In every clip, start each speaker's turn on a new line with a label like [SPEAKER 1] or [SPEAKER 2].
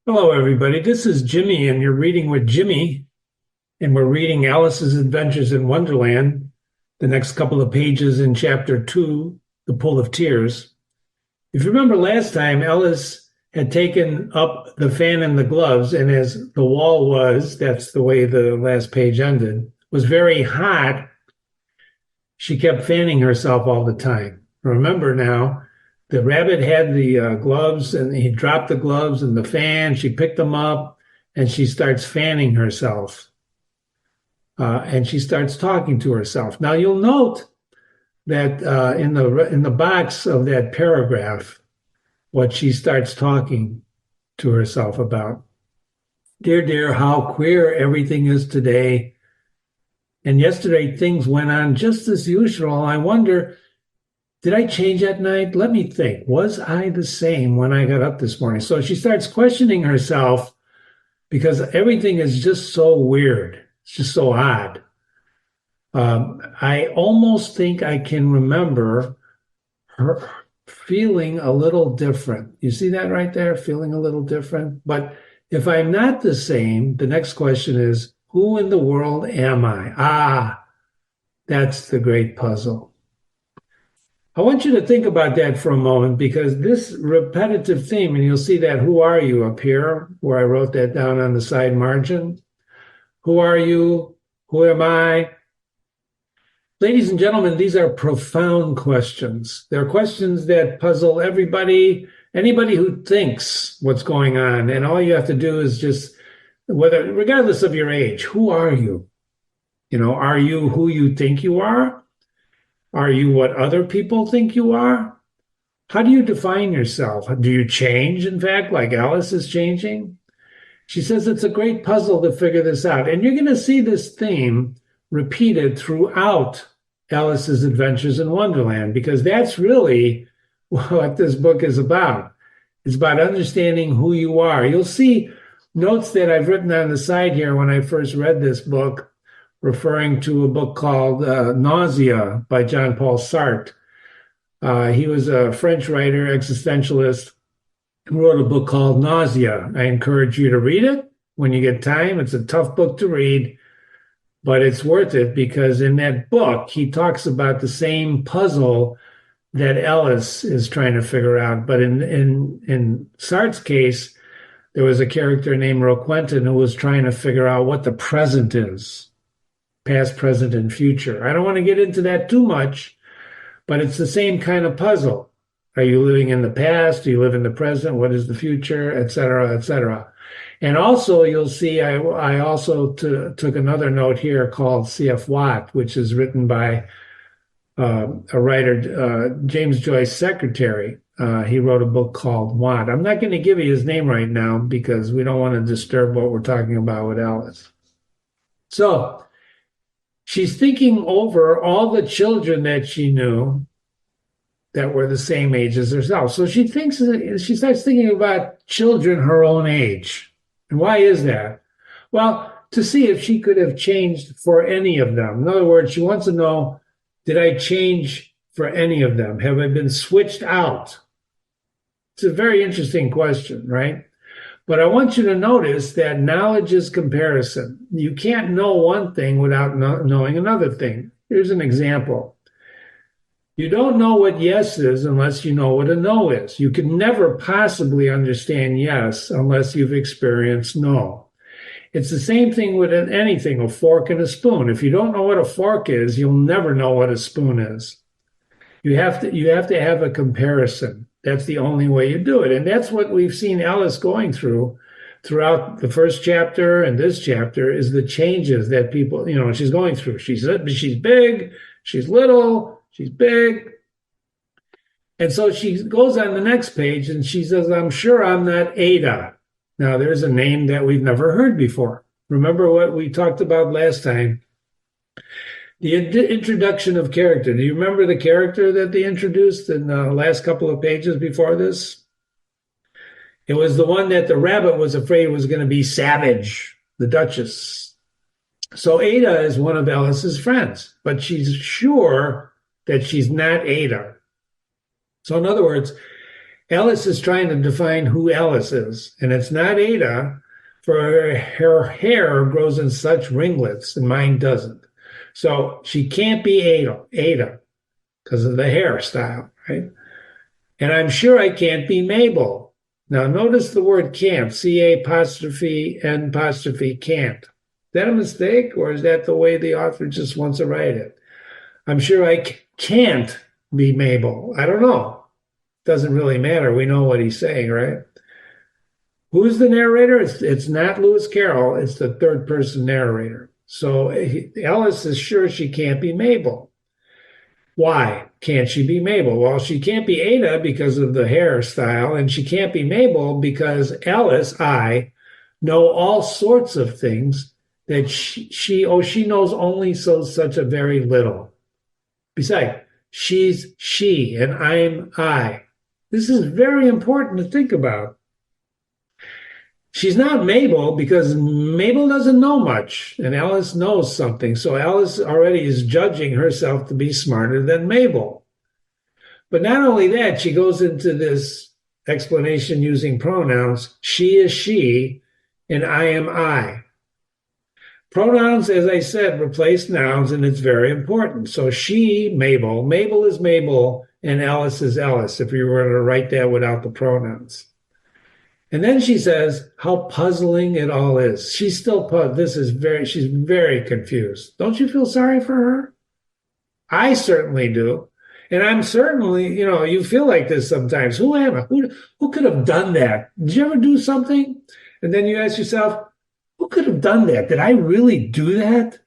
[SPEAKER 1] Hello, everybody. This is Jimmy, and you're reading with Jimmy, and we're reading Alice's Adventures in Wonderland, the next couple of pages in chapter 2, The Pool of Tears. If you remember last time, Alice had taken up the fan and the gloves, and as the wall was, that's the way the last page ended, was very hot, she kept fanning herself all the time. Remember now, the rabbit had the gloves and he dropped the gloves and the fan. She picked them up and she starts fanning herself. And she starts talking to herself. Now you'll note that in the box of that paragraph, what she starts talking to herself about. Dear, dear, how queer everything is today. And yesterday things went on just as usual. I wonder, did I change at night? Let me think. Was I the same when I got up this morning? So she starts questioning herself because everything is just so weird. It's just so odd. I almost think I can remember her feeling a little different. You see that right there? Feeling a little different. But if I'm not the same, the next question is, who in the world am I? That's the great puzzle. I want you to think about that for a moment because this repetitive theme, and you'll see that who are you up here, where I wrote that down on the side margin. Who are you? Who am I? Ladies and gentlemen, these are profound questions. They're questions that puzzle everybody, anybody who thinks what's going on. And all you have to do is just, regardless of your age, who are you? Are you who you think you are? Are you what other people think you are? How do you define yourself? Do you change, in fact, like Alice is changing? She says it's a great puzzle to figure this out. And you're going to see this theme repeated throughout Alice's Adventures in Wonderland, because that's really what this book is about. It's about understanding who you are. You'll see notes that I've written on the side here when I first read this book, referring to a book called Nausea by Jean-Paul Sartre. He was a French writer, existentialist, who wrote a book called Nausea. I encourage you to read it when you get time. It's a tough book to read, but it's worth it because in that book, he talks about the same puzzle that Alice is trying to figure out. But in Sartre's case, there was a character named Roquentin who was trying to figure out what the present is. Past, present, and future. I don't want to get into that too much, but it's the same kind of puzzle. Are you living in the past? Do you live in the present? What is the future? Et cetera, et cetera. And also, you'll see, I also took another note here called C.F. Watt, which is written by a writer, James Joyce's secretary. He wrote a book called Watt. I'm not going to give you his name right now because we don't want to disturb what we're talking about with Alice. So, she's thinking over all the children that she knew that were the same age as herself. So she starts thinking about children her own age. And why is that? Well, to see if she could have changed for any of them. In other words, she wants to know, did I change for any of them? Have I been switched out? It's a very interesting question, right? But I want you to notice that knowledge is comparison. You can't know one thing without knowing another thing. Here's an example. You don't know what yes is unless you know what a no is. You can never possibly understand yes unless you've experienced no. It's the same thing with anything, a fork and a spoon. If you don't know what a fork is, you'll never know what a spoon is. You have to have a comparison. That's the only way you do it. And that's what we've seen Alice going throughout the first chapter and this chapter is the changes that people, she's going through. She's big, she's little, she's big. And so she goes on the next page and she says, I'm sure I'm not Ada. Now, there's a name that we've never heard before. Remember what we talked about last time? The introduction of character. Do you remember the character that they introduced in the last couple of pages before this? It was the one that the rabbit was afraid was going to be Savage, the Duchess. So Ada is one of Alice's friends, but she's sure that she's not Ada. So in other words, Alice is trying to define who Alice is, and it's not Ada, for her hair grows in such ringlets, and mine doesn't. So she can't be Ada, because of the hairstyle, right? And I'm sure I can't be Mabel. Now, notice the word can't, C-A apostrophe N apostrophe can't. Is that a mistake, or is that the way the author just wants to write it? I'm sure I can't be Mabel. I don't know. Doesn't really matter. We know what he's saying, right? Who's the narrator? It's not Lewis Carroll. It's the third person narrator. So Alice is sure she can't be Mabel. Why can't she be Mabel? Well, she can't be Ada because of the hairstyle, and she can't be Mabel because Alice, I, know all sorts of things that she knows only such a very little. Besides, she's she and I'm I. This is very important to think about. She's not Mabel because Mabel doesn't know much and Alice knows something. So Alice already is judging herself to be smarter than Mabel. But not only that, she goes into this explanation using pronouns. She is she and I am I. Pronouns, as I said, replace nouns, and it's very important. So she, Mabel is Mabel, and Alice is Alice, if you were to write that without the pronouns. And then she says how puzzling it all is. She's still she's very confused. Don't you feel sorry for her? I certainly do. And I'm certainly, you feel like this sometimes. Who am I? Who could have done that? Did you ever do something? And then you ask yourself, who could have done that? Did I really do that?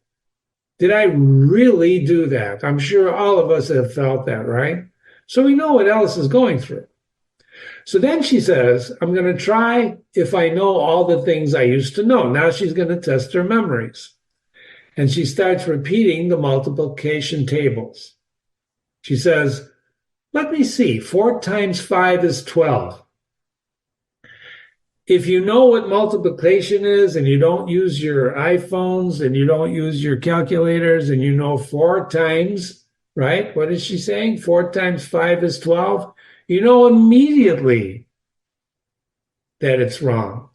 [SPEAKER 1] Did I really do that? I'm sure all of us have felt that, right? So we know what Alice is going through. So then she says, I'm going to try if I know all the things I used to know. Now she's going to test her memories. And she starts repeating the multiplication tables. She says, let me see, 4 times 5 is 12. If you know what multiplication is and you don't use your iPhones and you don't use your calculators and you know 4 times, right? What is she saying? 4 times 5 is 12. You know immediately that it's wrong.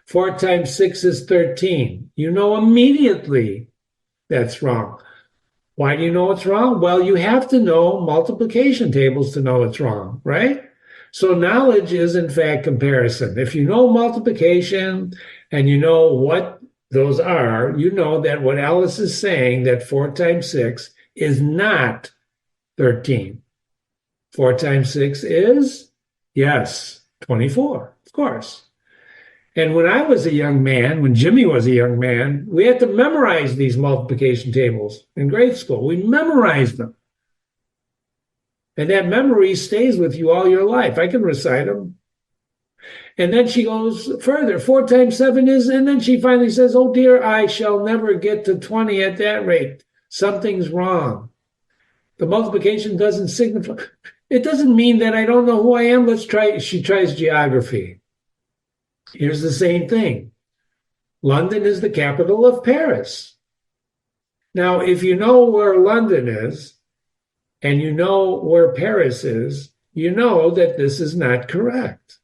[SPEAKER 1] 4 times 6 is 13. You know immediately that's wrong. Why do you know it's wrong? Well, you have to know multiplication tables to know it's wrong, right? So knowledge is, in fact, comparison. If you know multiplication and you know what those are, you know that what Alice is saying, that 4 times 6 is not 13. 4 times 6 is, yes, 24, of course. And when I was a young man, when Jimmy was a young man, we had to memorize these multiplication tables in grade school. We memorized them. And that memory stays with you all your life. I can recite them. And then she goes further. 4 times 7 is, and then she finally says, oh dear, I shall never get to 20 at that rate. Something's wrong. The multiplication doesn't signify. It doesn't mean that I don't know who I am. Let's try. She tries geography. Here's the same thing. London is the capital of Paris. Now, if you know where London is, and you know where Paris is, you know that this is not correct.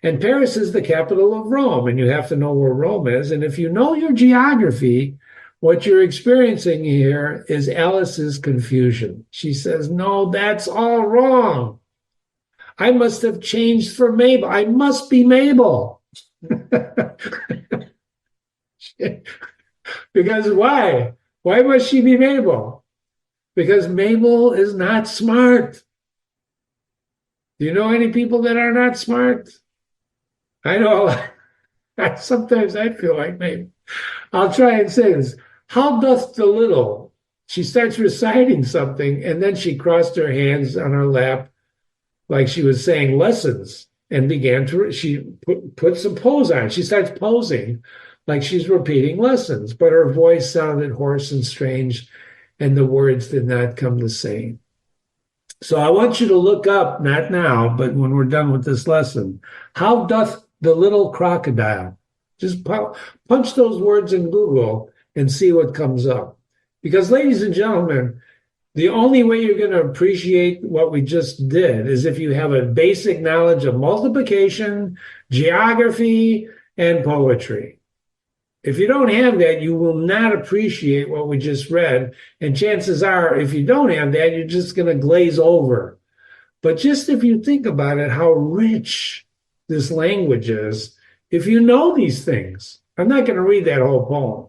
[SPEAKER 1] And Paris is the capital of Rome, and you have to know where Rome is. And if you know your geography, what you're experiencing here is Alice's confusion. She says, no, that's all wrong. I must have changed for Mabel. I must be Mabel. Because why? Why must she be Mabel? Because Mabel is not smart. Do you know any people that are not smart? I know. Sometimes I feel like Mabel. I'll try and say this. How doth the little? She starts reciting something, and then she crossed her hands on her lap like she was saying lessons and began to, she put some pose on. She starts posing like she's repeating lessons, but her voice sounded hoarse and strange, and the words did not come the same. So I want you to look up, not now, but when we're done with this lesson, how doth the little crocodile? Just punch those words in Google and see what comes up. Because, ladies and gentlemen, The only way you're going to appreciate what we just did is if you have a basic knowledge of multiplication, geography, and poetry. If you don't have that, you will not appreciate what we just read. And chances are, if you don't have that, you're just going to glaze over. But just if you think about it, how rich this language is, if you know these things. I'm not going to read that whole poem.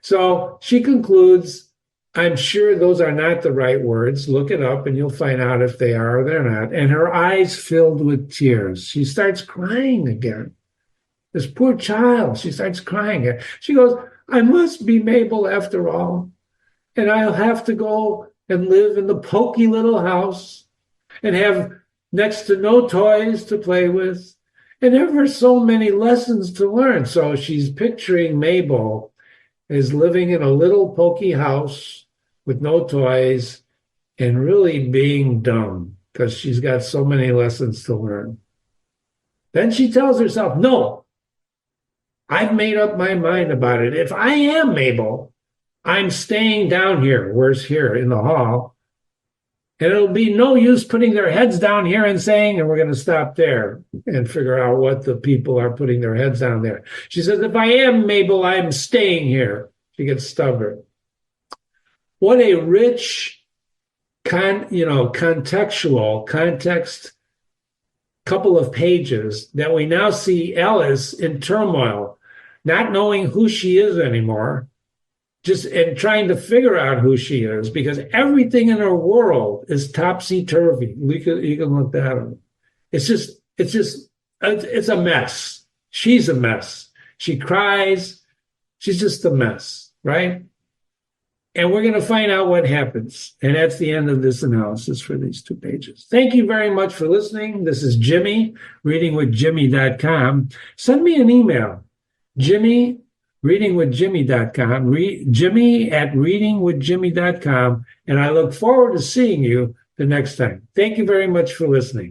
[SPEAKER 1] So she concludes, I'm sure those are not the right words. Look it up and you'll find out if they are or they're not. And her eyes filled with tears. She starts crying again. This poor child, she starts crying. She goes, I must be Mabel after all. And I'll have to go and live in the poky little house and have next to no toys to play with and ever so many lessons to learn. So she's picturing Mabel as living in a little pokey house with no toys and really being dumb because she's got so many lessons to learn. Then she tells herself, no, I've made up my mind about it. If I am Mabel, I'm staying down here. Where's here? In the hall. And it'll be no use putting their heads down here and saying, and we're going to stop there and figure out what the people are putting their heads down there. She says, if I am Mabel, I'm staying here. She gets stubborn. What a rich, contextual context couple of pages that we now see Alice in turmoil, not knowing who she is anymore, and trying to figure out who she is because everything in her world is topsy-turvy. You can look that up. It's a mess. She's a mess. She cries. She's just a mess, right? And we're going to find out what happens. And that's the end of this analysis for these 2 pages. Thank you very much for listening. This is Jimmy, readingwithjimmy.com. Send me an email, Jimmy, readingwithjimmy.com, Jimmy@readingwithjimmy.com. And I look forward to seeing you the next time. Thank you very much for listening.